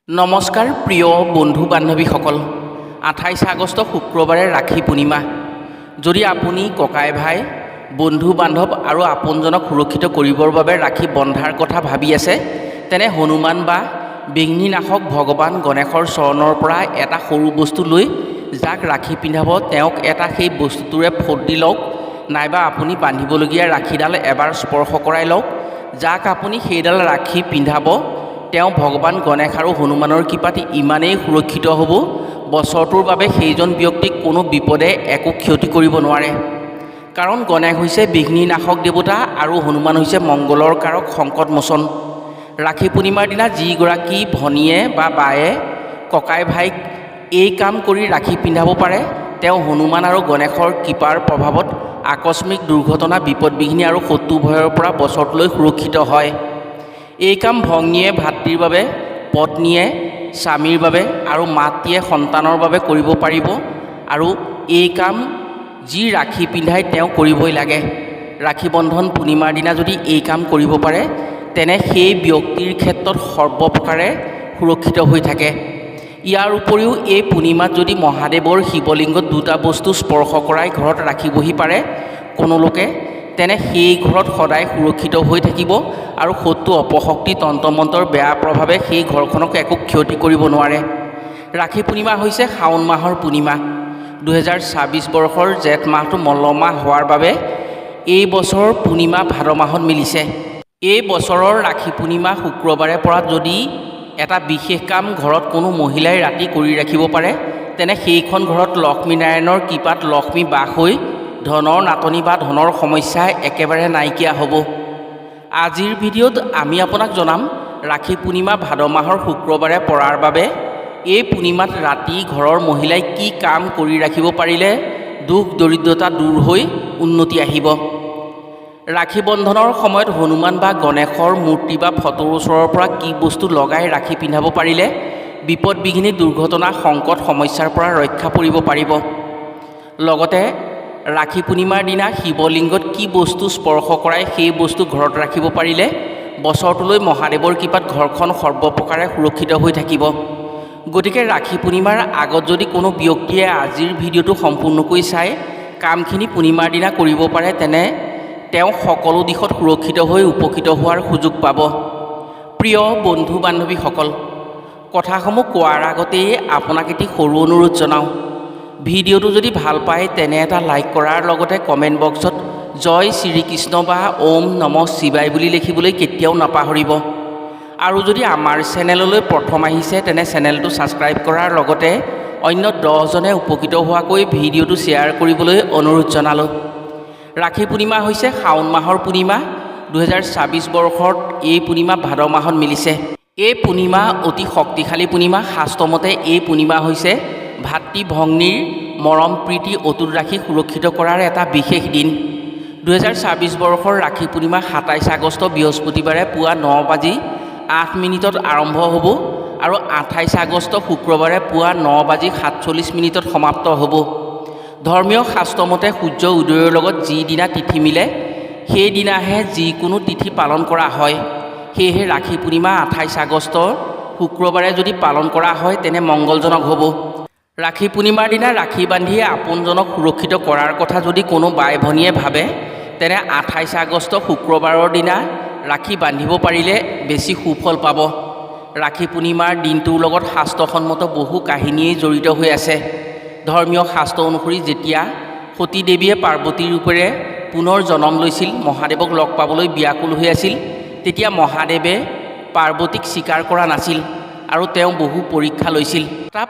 নমস্কাৰ প্ৰিয় বন্ধু বান্ধৱীসকল। 28 আগষ্ট শুক্ৰবাৰে ৰাখী পূৰ্ণিমা। যদি আপুনি ককাই ভাই বন্ধু বান্ধৱ আৰু আপোনজনক সুৰক্ষিত কৰিবৰ বাবে ৰাখী বন্ধাৰ কথা ভাবি আছে, তেনে হনুমান বা বিঘ্নিনাশক ভগৱান গণেশৰ চৰণৰ পৰা এটা সৰু বস্তু লৈ যাক ৰাখী পিন্ধাব তেওঁক এটা সেই বস্তুটোৰে ফোট দি লওক, নাইবা আপুনি বান্ধিবলগীয়া ৰাখীডাল এবাৰ স্পৰ্শ কৰাই লওক। যাক আপুনি সেইডাল ৰাখী পিন্ধাব তেওঁ ভগৱান গণেশ আৰু হনুমানৰ কৃপাত ইমানেই সুৰক্ষিত হ'ব, বছৰটোৰ বাবে সেইজন ব্যক্তিক কোনো বিপদে একো ক্ষতি কৰিব নোৱাৰে। কাৰণ গণেশ হৈছে বিঘ্নিনাশক দেৱতা আৰু হনুমান হৈছে মংগলৰ কাৰক সংকটমোচন। ৰাখী পূৰ্ণিমাৰ দিনা যিগৰাকী ভনীয়ে বা বায়ে ককাই ভাইক এই কাম কৰি ৰাখী পিন্ধাব পাৰে, তেওঁ হনুমান আৰু গণেশৰ কৃপাৰ প্ৰভাৱত আকস্মিক দুৰ্ঘটনা, বিপদ বিঘিনি আৰু শত্ৰু ভয়ৰ পৰা বছৰটোলৈ সুৰক্ষিত হয়। এই কাম ভগ্নীয়ে ভাতৃৰ বাবে, পত্নীয়ে স্বামীৰ বাবে আৰু মাতৃয়ে সন্তানৰ বাবে কৰিব পাৰিব। আৰু এই কাম যি ৰাখী পিন্ধাই তেওঁ কৰিবই লাগে। ৰাখী বন্ধন পূৰ্ণিমাৰ দিনা যদি এই কাম কৰিব পাৰে, তেনে সেই ব্যক্তিৰ ক্ষেত্ৰত সৰ্বপ্ৰকাৰে সুৰক্ষিত হৈ থাকে। ইয়াৰ উপৰিও এই পূৰ্ণিমাত যদি মহাদেৱৰ শিৱলিংগত দুটা বস্তু স্পৰ্শ কৰাই ঘৰত ৰাখিবহি পাৰে কোনো লোকে, তেনে সেই ঘৰত সদায় সুৰক্ষিত হৈ থাকিব আৰু শত্ৰু অপশক্তি তন্ত্ৰমন্ত্ৰৰ বেয়া প্ৰভাৱে সেই ঘৰখনক একো ক্ষতি কৰিব নোৱাৰে। ৰাখী পূৰ্ণিমা হৈছে শাওণ মাহৰ পূৰ্ণিমা। 2026 বৰ্ষৰ জেঠ মাহটো মল্লমাহ হোৱাৰ বাবে এই বছৰৰ পূৰ্ণিমা ভাদ মাহত মিলিছে। এই বছৰৰ ৰাখী পূৰ্ণিমা শুক্ৰবাৰে পৰা যদি এটা বিশেষ কাম ঘৰত কোনো মহিলাই ৰাতি কৰি ৰাখিব পাৰে, তেনে সেইখন ঘৰত লক্ষ্মীনাৰায়ণৰ কৃপাত লক্ষ্মী বাস হৈ ধনৰ নাটনি বা ধনৰ সমস্যা একেবাৰে নাইকিয়া হ'ব। আজিৰ ভিডিঅ'ত আমি আপোনাক জনাম ৰাখী পূৰ্ণিমা ভাদ মাহৰ শুক্ৰবাৰে পৰাৰ বাবে এই পূৰ্ণিমাত ৰাতি ঘৰৰ মহিলাই কি কাম কৰি ৰাখিব পাৰিলে দুখ দৰিদ্ৰতা দূৰ হৈ উন্নতি আহিব। ৰাখী বন্ধনৰ সময়ত হনুমান বা গণেশৰ মূৰ্তি বা ফটোৰ ওচৰৰ পৰা কি বস্তু লগাই ৰাখী পিন্ধাব পাৰিলে বিপদ বিঘিনি, দুৰ্ঘটনা, সংকট, সমস্যাৰ পৰা ৰক্ষা পৰিব পাৰিব। লগতে ৰাখী পূৰ্ণিমাৰ দিনা শিৱলিংগত কি বস্তু স্পৰ্শ কৰাই সেই বস্তু ঘৰত ৰাখিব পাৰিলে বছৰটোলৈ মহাদেৱৰ কৃপাত ঘৰখন সৰ্বপ্ৰকাৰে সুৰক্ষিত হৈ থাকিব। গতিকে ৰাখী পূৰ্ণিমাৰ আগত যদি কোনো ব্যক্তিয়ে আজিৰ ভিডিঅ'টো সম্পূৰ্ণকৈ চাই কামখিনি পূৰ্ণিমাৰ দিনা কৰিব পাৰে, তেনে তেওঁ সকলো দিশত সুৰক্ষিত হৈ উপকৃত হোৱাৰ সুযোগ পাব। প্ৰিয় বন্ধু বান্ধৱীসকল, কথাসমূহ কোৱাৰ আগতেই আপোনাক এটি সৰু অনুৰোধ জনাওঁ। ভিডিঅ'টো যদি ভাল পায় তেনে এটা লাইক কৰাৰ লগতে কমেণ্ট বক্সত জয় শ্ৰীকৃষ্ণ বা ওম নমঃ শিৱায় বুলি লিখিবলৈ কেতিয়াও নাপাহৰিব। আৰু যদি আমাৰ চেনেললৈ প্ৰথম আহিছে তেনে চেনেলটো ছাবস্ক্ৰাইব কৰাৰ লগতে অন্য 10জনে উপকৃত হোৱাকৈ ভিডিঅ'টো শ্বেয়াৰ কৰিবলৈ অনুৰোধ জনালোঁ। ৰাখী পূৰ্ণিমা হৈছে শাওণ মাহৰ পূৰ্ণিমা। 2026 বৰ্ষত এই পূৰ্ণিমা ভাদ মাহত মিলিছে। এই পূৰ্ণিমা অতি শক্তিশালী পূৰ্ণিমা। শাস্ত্ৰমতে এই পূৰ্ণিমা হৈছে ভাতৃ ভগ্নীৰ মৰম প্ৰীতি অটুট ৰাখি সুৰক্ষিত কৰাৰ এটা বিশেষ দিন। 2026 বৰ্ষৰ ৰাখী পূৰ্ণিমা 27 আগষ্ট বৃহস্পতিবাৰে পুৱা 9:08 আৰম্ভ হ'ব আৰু 28 আগষ্ট শুক্ৰবাৰে পুৱা 9:47 সমাপ্ত হ'ব। ধৰ্মীয় শাস্ত্ৰমতে সূৰ্য উদয়ৰ লগত যিদিনা তিথি মিলে সেইদিনাহে যিকোনো তিথি পালন কৰা হয়। সেয়েহে ৰাখী পূৰ্ণিমা 28 আগষ্ট শুক্ৰবাৰে যদি পালন কৰা হয় তেনে মংগলজনক হ'ব। ৰাখী পূৰ্ণিমাৰ দিনা ৰাখী বান্ধি আপোনজনক সুৰক্ষিত কৰাৰ কথা যদি কোনো বাই ভনীয়ে ভাবে, তেনে 28 আগষ্ট শুক্ৰবাৰৰ দিনা ৰাখী বান্ধিব পাৰিলে বেছি সুফল পাব। ৰাখী পূৰ্ণিমাৰ দিনটোৰ লগত শাস্ত্ৰসন্মত বহু কাহিনীয়েই জড়িত হৈ আছে। ধৰ্মীয় শাস্ত্ৰ অনুসৰি যেতিয়া সতী দেৱীয়ে পাৰ্বতীৰ ৰূপেৰে পুনৰ জন্ম লৈছিল, মহাদেৱক লগ পাবলৈ ব্যাকুল হৈ আছিল, তেতিয়া মহাদেৱে পাৰ্বতীক স্বীকাৰ কৰা নাছিল আৰু তেওঁ বহু পৰীক্ষা লৈছিল।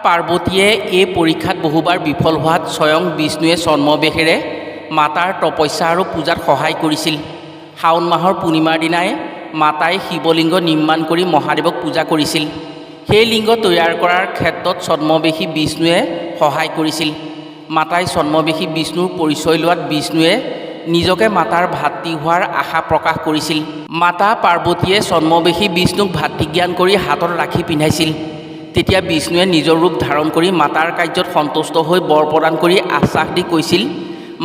পাৰ্বতীয়ে এই পৰীক্ষাত বহুবাৰ বিফল হোৱাত স্বয়ং বিষ্ণুৱে ছদ্মবেশেৰে মাতাৰ তপস্যা আৰু পূজাত সহায় কৰিছিল। শাওণ মাহৰ পূৰ্ণিমাৰ দিনাই মাতাই শিৱলিংগ নিৰ্মাণ কৰি মহাদেৱক পূজা কৰিছিল। সেই লিংগ তৈয়াৰ কৰাৰ ক্ষেত্ৰত ছদ্মবেশী বিষ্ণুৱে সহায় কৰিছিল। মাতাই ছদ্মবেশী বিষ্ণুৰ পৰিচয় লোৱাত বিষ্ণুৱে নিজকে মাতাৰ ভাতৃ হোৱাৰ আশা প্ৰকাশ কৰিছিল। মাতা পাৰ্বতীয়ে ছদ্মবেশী বিষ্ণুক ভাতৃজ্ঞান কৰি হাতত ৰাখি পিন্ধাইছিল। তেতিয়া বিষ্ণুৱে নিজৰ ৰূপ ধাৰণ কৰি মাতাৰ কাৰ্যত সন্তুষ্ট হৈ বৰ প্ৰদান কৰি আশ্বাস দি কৈছিল,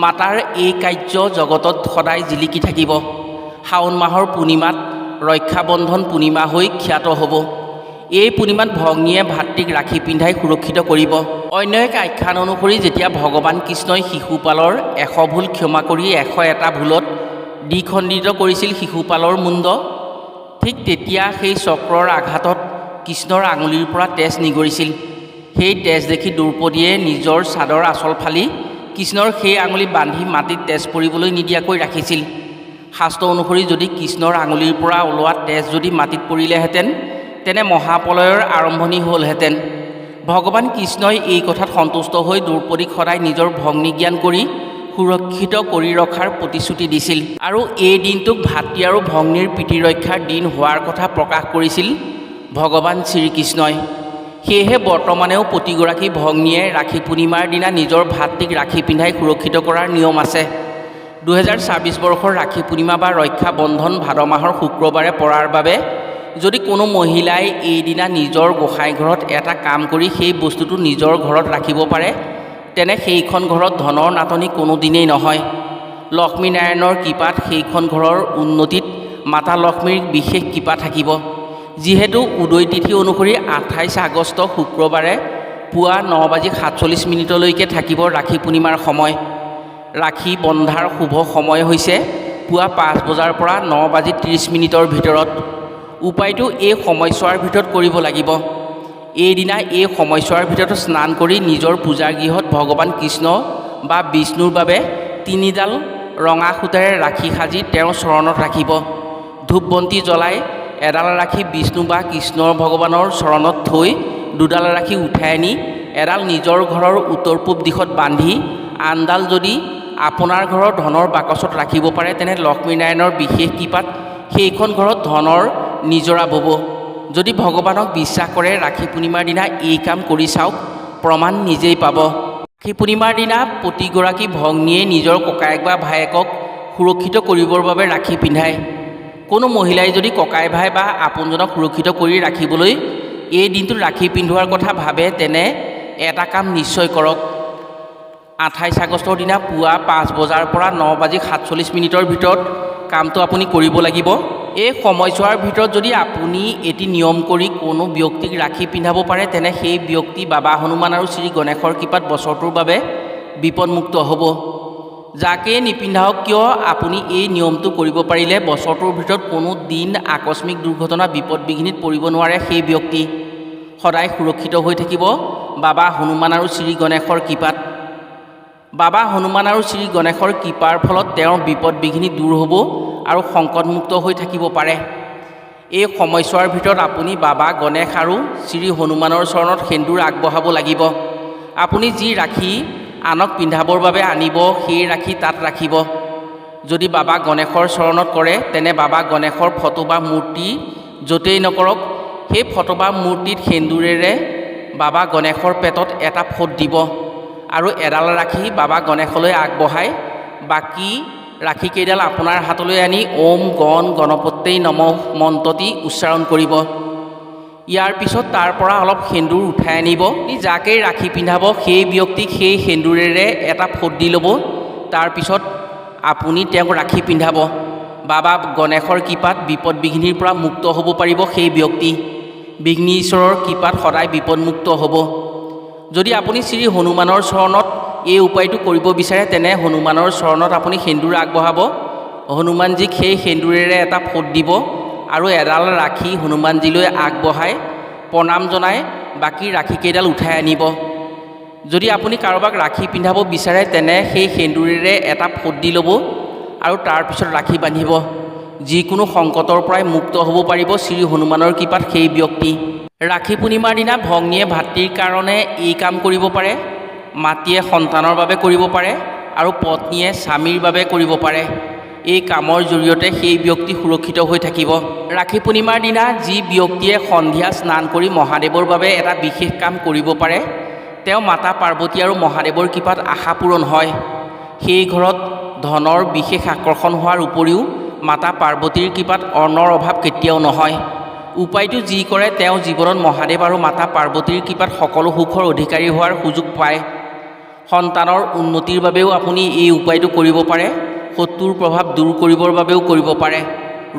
মাতাৰ এই কাৰ্য জগতত সদায় জিলিকি থাকিব। শাওণ মাহৰ পূৰ্ণিমাত ৰক্ষাবন্ধন পূৰ্ণিমা হৈ খ্যাত হ'ব। এই পূৰ্ণিমাত ভগ্নীয়ে ভাতৃক ৰাখি পিন্ধাই সুৰক্ষিত কৰিব। অন্য এক আখ্যান অনুসৰি যেতিয়া ভগৱান কৃষ্ণই শিশুপালৰ 100 ভুল ক্ষমা কৰি 101টা ভুলত দ্বিখণ্ডিত কৰিছিল শিশুপালৰ মুণ্ড, ঠিক তেতিয়া সেই চক্ৰৰ আঘাতত কৃষ্ণৰ আঙুলিৰ পৰা তেজ নিগৰিছিল। সেই তেজ দেখি দ্ৰৌপদীয়ে নিজৰ চাদৰ আঁচল ফালি কৃষ্ণৰ সেই আঙুলি বান্ধি মাটিত তেজ পৰিবলৈ নিদিয়াকৈ ৰাখিছিল। শাস্ত্ৰ অনুসৰি যদি কৃষ্ণৰ আঙুলিৰ পৰা ওলোৱা তেজ যদি মাটিত পৰিলেহেঁতেন তেনে মহাপ্ৰলয়ৰ আৰম্ভণি হ'লহেঁতেন। ভগৱান কৃষ্ণই এই কথাত সন্তুষ্ট হৈ দ্ৰৌপদীক সদায় নিজৰ ভগ্নী জ্ঞান কৰি সুৰক্ষিত কৰি ৰখাৰ প্ৰতিশ্ৰুতি দিছিল আৰু এই দিনটোক ভাতৃ আৰু ভগ্নীৰ প্ৰীতিৰক্ষাৰ দিন হোৱাৰ কথা প্ৰকাশ কৰিছিল ভগৱান শ্ৰীকৃষ্ণই। সেয়েহে বৰ্তমানেও প্ৰতিগৰাকী ভগ্নীয়ে ৰাখী পূৰ্ণিমাৰ দিনা নিজৰ ভাতৃক ৰাখি পিন্ধাই সুৰক্ষিত কৰাৰ নিয়ম আছে। 2024 বৰ্ষৰ ৰাখী পূৰ্ণিমা বা ৰক্ষা বন্ধন ভাদ মাহৰ শুক্ৰবাৰে পৰাৰ বাবে যদি কোনো মহিলাই এইদিনা নিজৰ গোসাঁই ঘৰত এটা কাম কৰি সেই বস্তুটো নিজৰ ঘৰত ৰাখিব পাৰে তেনে সেইখন ঘৰত ধনৰ নাটনি কোনো দিনেই নহয়। লক্ষ্মীনাৰায়ণৰ কৃপাত সেইখন ঘৰৰ উন্নতিত মাতা লক্ষ্মীৰ বিশেষ কৃপা থাকিব। যিহেতু উদয় তিথি অনুসৰি 28 আগষ্ট শুক্ৰবাৰে পুৱা 9:47 থাকিব ৰাখী পূৰ্ণিমাৰ সময়। ৰাখী বন্ধাৰ শুভ সময় হৈছে পুৱা 5 বজাৰ পৰা 9:30 ভিতৰত। উপায়টো এই সময়ছোৱাৰ ভিতৰত কৰিব লাগিব। এইদিনা এই সময়ছোৱাৰ ভিতৰত স্নান কৰি নিজৰ পূজাৰ গৃহত ভগৱান কৃষ্ণ বা বিষ্ণুৰ বাবে 3ডাল ৰঙা সূতাৰে ৰাখি সাজি তেওঁৰ চৰণত ৰাখিব। ধূপ বন্তি জ্বলাই এডাল ৰাখি বিষ্ণু বা কৃষ্ণৰ ভগৱানৰ চৰণত থৈ 2ডাল ৰাখি উঠাই আনি এডাল নিজৰ ঘৰৰ উত্তৰ পূব দিশত বান্ধি আনডাল যদি আপোনাৰ ঘৰৰ ধনৰ বাকচত ৰাখিব পাৰে তেনে লক্ষ্মীনাৰায়ণৰ বিশেষ কৃপাত সেইখন ঘৰত ধনৰ নিজৰা বব। যদি ভগৱানক বিশ্বাস কৰে ৰাখী পূৰ্ণিমাৰ দিনা এই কাম কৰি চাওক, প্ৰমাণ নিজেই পাব। ৰাখী পূৰ্ণিমাৰ দিনা প্ৰতিগৰাকী ভগ্নীয়ে নিজৰ ককায়েক বা ভায়েকক সুৰক্ষিত কৰিবৰ বাবে ৰাখি পিন্ধায়। কোনো মহিলাই যদি ককাই ভাই বা আপোনজনক সুৰক্ষিত কৰি ৰাখিবলৈ এই দিনটোত ৰাখি পিন্ধোৱাৰ কথা ভাবে তেনে এটা কাম নিশ্চয় কৰক। 28 আগষ্টৰ দিনা পুৱা 5 বজাৰ পৰা 9:47 ভিতৰত কামটো আপুনি কৰিব লাগিব। এই সময়ছোৱাৰ ভিতৰত যদি আপুনি এটি নিয়ম কৰি কোনো ব্যক্তিক ৰাখি পিন্ধাব পাৰে তেনে সেই ব্যক্তি বাবা হনুমান আৰু শ্ৰী গণেশৰ কৃপাত বছৰটোৰ বাবে বিপদমুক্ত হ'ব। যাকে নিপিন্ধাওক কিয় আপুনি এই নিয়মটো কৰিব পাৰিলে বছৰটোৰ ভিতৰত কোনো দিন আকস্মিক দুৰ্ঘটনা বিপদ বিঘিনিত পৰিব নোৱাৰে। সেই ব্যক্তি সদায় সুৰক্ষিত হৈ থাকিব বাবা হনুমান আৰু শ্ৰী গণেশৰ কৃপাত। বাবা হনুমান আৰু শ্ৰী গণেশৰ কৃপাৰ ফলত তেওঁৰ বিপদ বিঘিনি দূৰ হ'ব আৰু সংকটমুক্ত হৈ থাকিব পাৰে। এই সময়ছোৱাৰ ভিতৰত আপুনি বাবা গণেশ আৰু শ্ৰী হনুমানৰ চৰণত সেন্দুৰ আগবঢ়াব লাগিব। আপুনি যি ৰাখি আনক পিন্ধাবৰ বাবে আনিব সেই ৰাখি তাত ৰাখিব। যদি বাবা গণেশৰ চৰণত কৰে তেনে বাবা গণেশৰ ফটো বা মূৰ্তি য'তেই নকৰক সেই ফটো বা মূৰ্তিত সেন্দুৰেৰে বাবা গণেশৰ পেটত এটা ফোট দিব আৰু এডাল ৰাখি বাবা গণেশলৈ আগবঢ়াই বাকী ৰাখিকেইডাল আপোনাৰ হাতলৈ আনি ওম গণ গণপত্যই নমঃ মন্ত্ৰটি উচ্চাৰণ কৰিব। ইয়াৰ পিছত তাৰ পৰা অলপ সেন্দুৰ উঠাই আনিব। যাকেই ৰাখি পিন্ধাব সেই ব্যক্তিক সেই সেন্দুৰেৰে এটা ফোট দি ল'ব। তাৰপিছত আপুনি তেওঁক ৰাখি পিন্ধাব। বাবা গণেশৰ কৃপাত বিপদ বিঘিনিৰ পৰা মুক্ত হ'ব পাৰিব সেই ব্যক্তি। বিঘ্নেশ্বৰৰ কৃপাত সদায় বিপদমুক্ত হ'ব। যদি আপুনি শ্ৰী হনুমানৰ চৰণত এই উপায়টো কৰিব বিচাৰে তেনে হনুমানৰ চৰণত আপুনি সেন্দুৰ আগবঢ়াব। হনুমানজীক সেই সেন্দুৰেৰে এটা ফোট দিব আৰু এডাল ৰাখি হনুমানজীলৈ আগবঢ়াই প্ৰণাম জনাই বাকী ৰাখিকেইডাল উঠাই আনিব। যদি আপুনি কাৰোবাক ৰাখি পিন্ধাব বিচাৰে তেনে সেই সেন্দুৰেৰে এটা ফোট দি ল'ব আৰু তাৰপিছত ৰাখি বান্ধিব। যিকোনো সংকটৰ পৰাই মুক্ত হ'ব পাৰিব শ্ৰী হনুমানৰ কৃপাত সেই ব্যক্তি। ৰাখী পূৰ্ণিমাৰ দিনা ভগ্নীয়ে ভাতৃৰ কাৰণে এই কাম কৰিব পাৰে, মাতৃয়ে সন্তানৰ বাবে কৰিব পাৰে আৰু পত্নীয়ে স্বামীৰ বাবে কৰিব পাৰে। এই কামৰ জৰিয়তে সেই ব্যক্তি সুৰক্ষিত হৈ থাকিব। ৰাখী পূৰ্ণিমাৰ দিনা যি ব্যক্তিয়ে সন্ধিয়া স্নান কৰি মহাদেৱৰ বাবে এটা বিশেষ কাম কৰিব পাৰে তেওঁ মাতা পাৰ্বতী আৰু মহাদেৱৰ কৃপাত আশা পূৰণ হয়। সেই ঘৰত ধনৰ বিশেষ আকৰ্ষণ হোৱাৰ উপৰিও মাতা পাৰ্বতীৰ কৃপাত অন্নৰ অভাৱ কেতিয়াও নহয়। উপায়টো যি কৰে তেওঁ জীৱনত মহাদেৱ আৰু মাতা পাৰ্বতীৰ কৃপাত সকলো সুখৰ অধিকাৰী হোৱাৰ সুযোগ পায়। সন্তানৰ উন্নতিৰ বাবেও আপুনি এই উপায়টো কৰিব পাৰে। শত্ৰুৰ প্ৰভাৱ দূৰ কৰিবৰ বাবেও কৰিব পাৰে।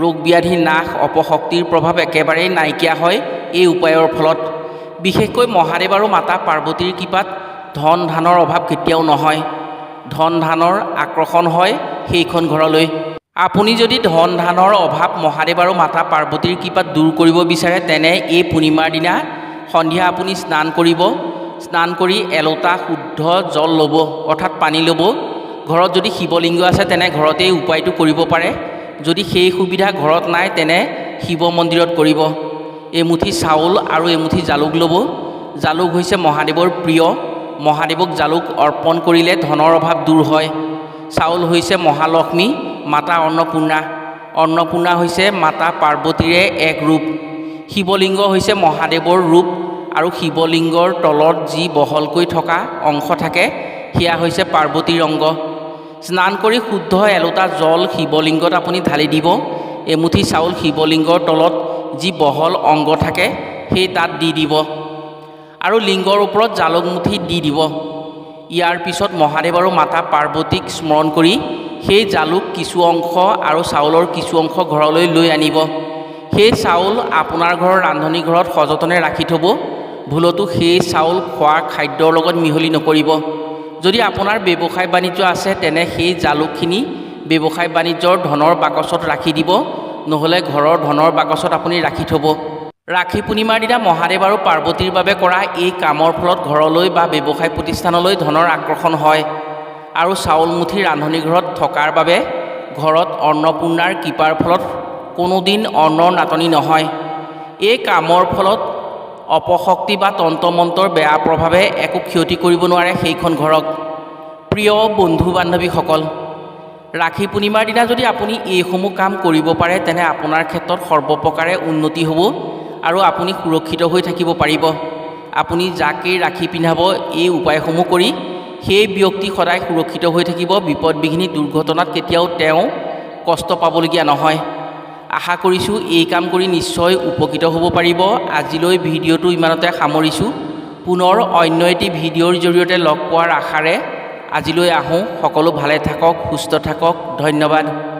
ৰোগ ব্যাধি নাশ, অপশক্তিৰ প্ৰভাৱ একেবাৰেই নাইকিয়া হয় এই উপায়ৰ ফলত। বিশেষকৈ মহাদেৱ আৰু মাতা পাৰ্বতীৰ কৃপাত ধন ধানৰ অভাৱ কেতিয়াও নহয়। ধন ধানৰ আকৰ্ষণ হয় সেইখন ঘৰলৈ। আপুনি যদি ধন ধানৰ অভাৱ মহাদেৱ আৰু মাতা পাৰ্বতীৰ কৃপাত দূৰ কৰিব বিচাৰে তেনে এই পূৰ্ণিমাৰ দিনা সন্ধিয়া আপুনি স্নান কৰিব। স্নান কৰি এলোটা শুদ্ধ জল ল'ব, অৰ্থাৎ পানী ল'ব। ঘৰত যদি শিৱলিংগ আছে তেনে ঘৰতেই উপায়টো কৰিব পাৰে। যদি সেই সুবিধা ঘৰত নাই তেনে শিৱ মন্দিৰত কৰিব। এমুঠি চাউল আৰু এমুঠি জালুক ল'ব। জালুক হৈছে মহাদেৱৰ প্ৰিয়। মহাদেৱক জালুক অৰ্পণ কৰিলে ধনৰ অভাৱ দূৰ হয়। চাউল হৈছে মহালক্ষ্মী, মাতা অন্নপূৰ্ণা। অন্নপূৰ্ণা হৈছে মাতা পাৰ্বতীৰে এক ৰূপ। শিৱলিংগ হৈছে মহাদেৱৰ ৰূপ আৰু শিৱলিংগৰ তলত যি বহলকৈ থকা অংশ থাকে সেয়া হৈছে পাৰ্বতীৰ অংগ। স্নান কৰি শুদ্ধ এলোটা জল শিৱলিংগত আপুনি ঢালি দিব। এমুঠি চাউল শিৱলিংগৰ তলত যি বহল অংগ থাকে সেই তাত দি দিব আৰু লিংগৰ ওপৰত জালুক মুঠি দি দিব। ইয়াৰ পিছত মহাদেৱ আৰু মাতা পাৰ্বতীক স্মৰণ কৰি সেই জালুক কিছু অংশ আৰু চাউলৰ কিছু অংশ ঘৰলৈ লৈ আনিব। সেই চাউল আপোনাৰ ঘৰৰ ৰান্ধনি ঘৰত সযতনে ৰাখি থ'ব। ভুলতো সেই চাউল খোৱা খাদ্যৰ লগত মিহলি নকৰিব। যদি আপোনাৰ ব্যৱসায় বাণিজ্য আছে তেনে সেই জালুকখিনি ব্যৱসায় বাণিজ্যৰ ধনৰ বাকচত ৰাখি দিব, নহ'লে ঘৰৰ ধনৰ বাকচত আপুনি ৰাখি থ'ব। ৰাখী পূৰ্ণিমাৰ দিনা মহাদেৱ আৰু পাৰ্বতীৰ বাবে কৰা এই কামৰ ফলত ঘৰলৈ বা ব্যৱসায় প্ৰতিষ্ঠানলৈ ধনৰ আকৰ্ষণ হয় আৰু চাউল মুঠি ৰান্ধনি ঘৰত থকাৰ বাবে ঘৰত অন্নপূৰ্ণাৰ কৃপাৰ ফলত কোনোদিন অন্নৰ নাটনি নহয়। এই কামৰ ফলত অপশক্তি বা তন্ত্ৰমন্ত্ৰৰ বেয়া প্ৰভাৱে একো ক্ষতি কৰিব নোৱাৰে সেইখন ঘৰক। প্ৰিয় বন্ধু বান্ধৱীসকল, ৰাখী পূৰ্ণিমাৰ দিনা যদি আপুনি এইসমূহ কাম কৰিব পাৰে তেনে আপোনাৰ ক্ষেত্ৰত সৰ্বপ্ৰকাৰে উন্নতি হ'ব আৰু আপুনি সুৰক্ষিত হৈ থাকিব পাৰিব। আপুনি যাকেই ৰাখী পিন্ধাব এই উপায়সমূহ কৰি সেই ব্যক্তি সদায় সুৰক্ষিত হৈ থাকিব। বিপদ বিঘিনি দুৰ্ঘটনাত কেতিয়াও তেওঁ কষ্ট পাবলগীয়া নহয়। আশা কৰিছোঁ এই কাম কৰি নিশ্চয় উপকৃত হ'ব পাৰিব। আজিলৈ ভিডিঅ'টো ইমানতে সামৰিছোঁ। পুনৰ অন্য এটি ভিডিঅ'ৰ জৰিয়তে লগ পোৱাৰ আশাৰে আজিলৈ আহোঁ। সকলো ভালে থাকক, সুস্থ থাকক। ধন্যবাদ।